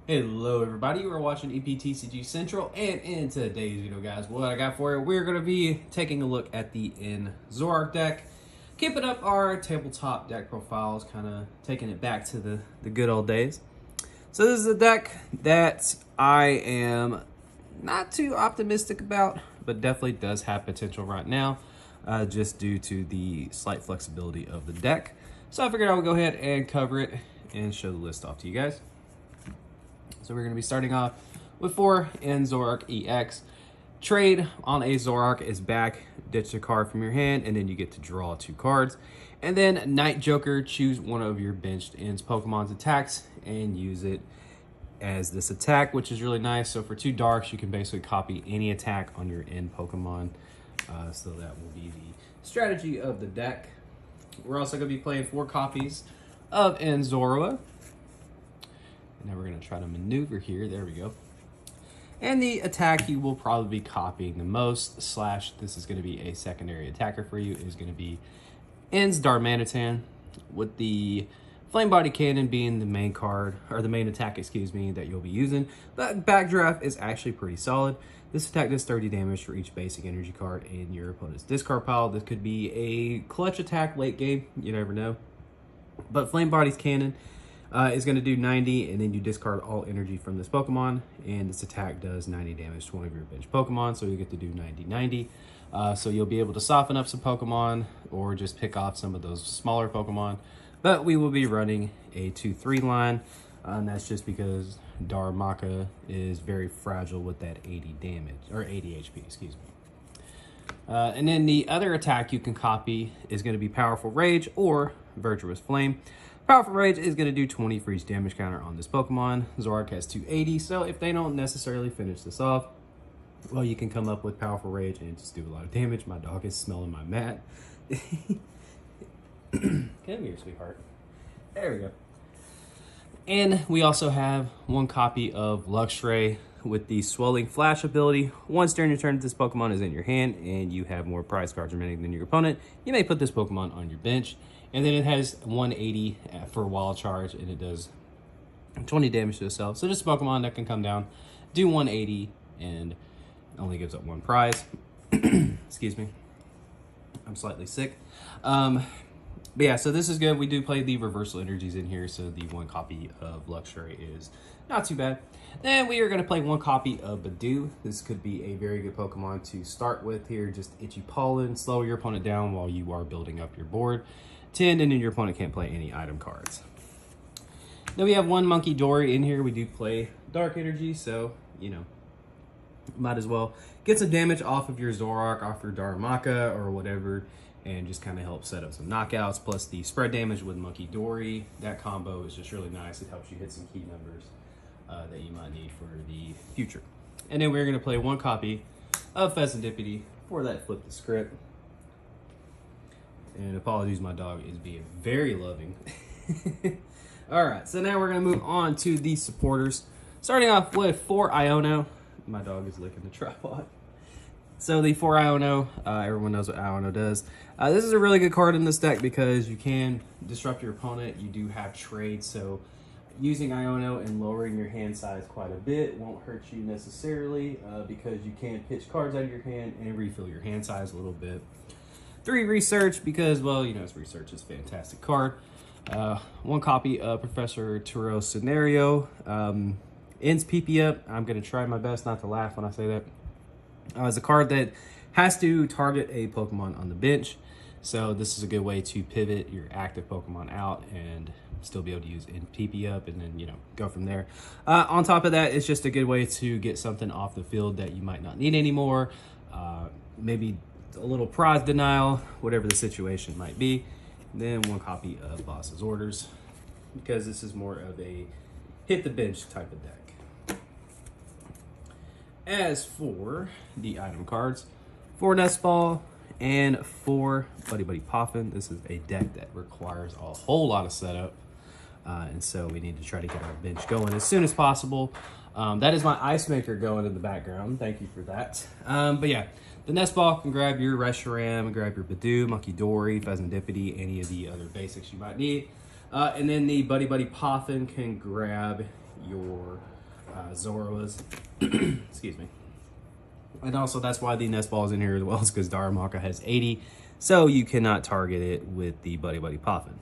Hello everybody, we're watching TCG Central, and in today's video guys, what I got for you, we're going to be taking a look at the Zoroark deck, keeping up our tabletop deck profiles, kind of taking it back to the good old days. So this is a deck that I am not too optimistic about, but definitely does have potential right now, just due to the slight flexibility of the deck. So I figured I would go ahead and cover it and show the list off to you guys. So we're going to be starting off with 4 Zoroark EX. Trade on a Zoroark is back, ditch a card from your hand, and then you get to draw 2 cards. And then Night Joker, choose one of your benched Pokemon's attacks and use it as this attack, which is really nice. So for 2 darks, you can basically copy any attack on your Pokemon. So that will be the strategy of the deck. We're also going to be playing 4 copies of Zoroark. And now we're going to try to maneuver here. There we go. And the attack you will probably be copying the most, / this is going to be a secondary attacker for you, is going to be Darmanitan, with the Flame Body Cannon being the main card, or the main attack, excuse me, that you'll be using. But Backdraft is actually pretty solid. This attack does 30 damage for each basic energy card in your opponent's discard pile. This could be a clutch attack late game, you never know. But Flame Body's Cannon is going to do 90, and then you discard all energy from this Pokemon, and this attack does 90 damage to one of your bench Pokemon, so you get to do 90-90. So you'll be able to soften up some Pokemon, or just pick off some of those smaller Pokemon. But we will be running a 2-3 line, and that's just because Darmanitan is very fragile with that 80 damage, or 80 HP, excuse me. And then the other attack you can copy is going to be Powerful Rage or Virtuous Flame. Powerful Rage is going to do 20 for each damage counter on this Pokemon. Zoroark has 280, so if they don't necessarily finish this off, well, you can come up with Powerful Rage and just do a lot of damage. My dog is smelling my mat. Come here, sweetheart. There we go. And we also have 1 copy of Luxray with the Swelling Flash ability. Once during your turn, this Pokemon is in your hand and you have more prize cards remaining than your opponent, you may put this Pokemon on your bench. And then it has 180 for Wild Charge, and it does 20 damage to itself. So just a Pokemon that can come down, do 180, and only gives up 1 prize. Excuse me. I'm slightly sick. But yeah, so this is good. We do play the Reversal Energies in here, so the 1 copy of Luxray is not too bad. Then we are going to play 1 copy of Badoo. This could be a very good Pokemon to start with here. Just Itchy Pollen, slow your opponent down while you are building up your board. 10, and then your opponent can't play any item cards. Then we have 1 Monkey Dory in here. We do play Dark Energy, so, you know, might as well get some damage off of your Zoroark, off your Darmanitan, or whatever, and just kind of help set up some knockouts. Plus the spread damage with Monkey Dory. That combo is just really nice. It helps you hit some key numbers that you might need for the future. And then we're going to play 1 copy of Pheasantipity for that flip the script. And apologies, my dog is being very loving. All right, so now we're going to move on to the supporters. Starting off with 4 Iono. My dog is licking the tripod. So the 4 Iono, everyone knows what Iono does. This is a really good card in this deck because you can disrupt your opponent. You do have trade, so using Iono and lowering your hand size quite a bit won't hurt you necessarily because you can pitch cards out of your hand and refill your hand size a little bit. 3 Research because, well, you know, Research is a fantastic card. 1 copy of Professor Turo's Scenario. Ends PP up. I'm going to try my best not to laugh when I say that. It's a card that has to target a Pokemon on the bench. So this is a good way to pivot your active Pokemon out and still be able to use PP up and then, you know, go from there. On top of that, it's just a good way to get something off the field that you might not need anymore. Maybe a little prize denial, whatever the situation might be. Then 1 copy of Boss's Orders because this is more of a hit the bench type of deck. As for the item cards, 4 Nest Ball and 4 Buddy Buddy Poffin. This is a deck that requires a whole lot of setup, and so we need to try to get our bench going as soon as possible. That is my Ice Maker going in the background. Thank you for that. But yeah, the Nest Ball can grab your Reshiram, grab your Badoo, Monkey Dory, Pheasantipity, any of the other basics you might need. And then the Buddy Buddy Poffin can grab your Zoras. Excuse me. And also that's why the nest ball is in here as well, is because Darumaka has 80, so you cannot target it with the Buddy Buddy Poffin.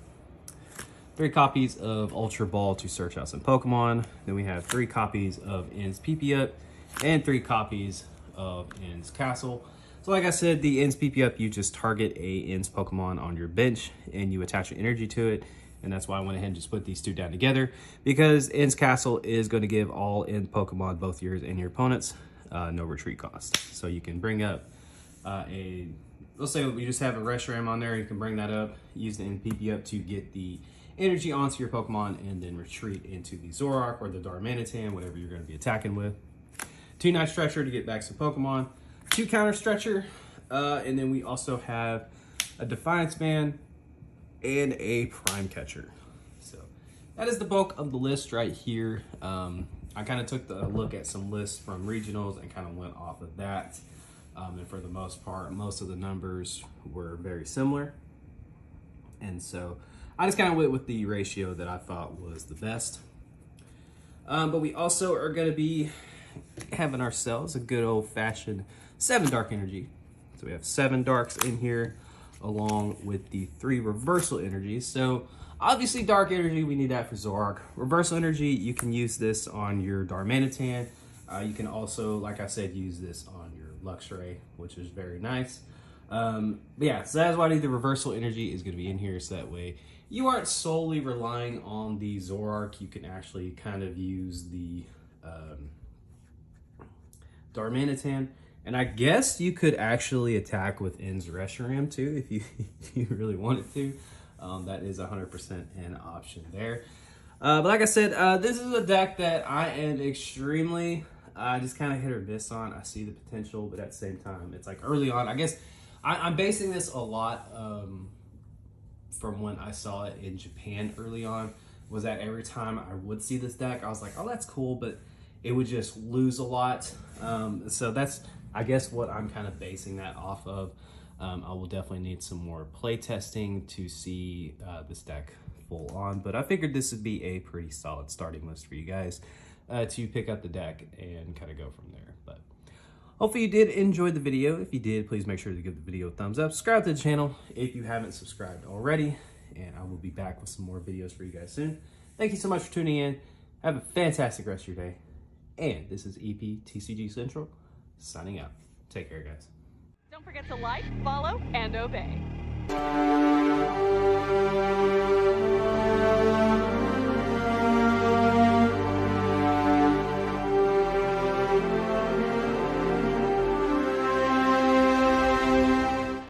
3 copies of Ultra Ball to search out some Pokemon. Then we have 3 copies of N's PP-Up and 3 copies of N's Castle. So like I said, the N's PP-Up, you just target a N's Pokemon on your bench and you attach your energy to it. And that's why I went ahead and just put these 2 down together, because N's Castle is going to give all N's Pokemon, both yours and your opponent's, no retreat cost. So you can bring up let's say we just have a Reshiram on there, you can bring that up, use the N's PP-Up to get the energy onto your Pokemon, and then retreat into the Zoroark or the Darmanitan, whatever you're going to be attacking with. 2 Night Stretcher to get back some Pokemon. 2 Counter Stretcher, and then we also have a Defiance Band and a Prime Catcher. So that is the bulk of the list right here. I kind of took a look at some lists from regionals and kind of went off of that. And for the most part, most of the numbers were very similar. And so I just kind of went with the ratio that I thought was the best. But we also are going to be having ourselves a good old-fashioned 7 Dark Energy. So we have 7 Darks in here, along with the 3 Reversal Energies. So obviously Dark Energy, we need that for Zoroark. Reversal Energy, you can use this on your Darmanitan. You can also, like I said, use this on your Luxray, which is very nice. But yeah, so that's why I need the Reversal Energy is going to be in here, so that way you aren't solely relying on the Zoroark. You can actually kind of use the Darmanitan. And I guess you could actually attack with N's Reshiram too, if you really wanted to. That is 100% an option there. But like I said, this is a deck that I am extremely just kind of hit or miss on. I see the potential, but at the same time, it's like early on. I guess I'm basing this a lot from when I saw it in Japan early on, was that every time I would see this deck, I was like, oh, that's cool, but it would just lose a lot. So that's, I guess, what I'm kind of basing that off of. I will definitely need some more play testing to see this deck full on, but I figured this would be a pretty solid starting list for you guys to pick up the deck and kind of go from there. But hopefully you did enjoy the video. If you did, please make sure to give the video a thumbs up. Subscribe to the channel if you haven't subscribed already, and I will be back with some more videos for you guys soon. Thank you so much for tuning in. Have a fantastic rest of your day. And this is EP TCG Central signing out. Take care, guys. Don't forget to like, follow, and obey.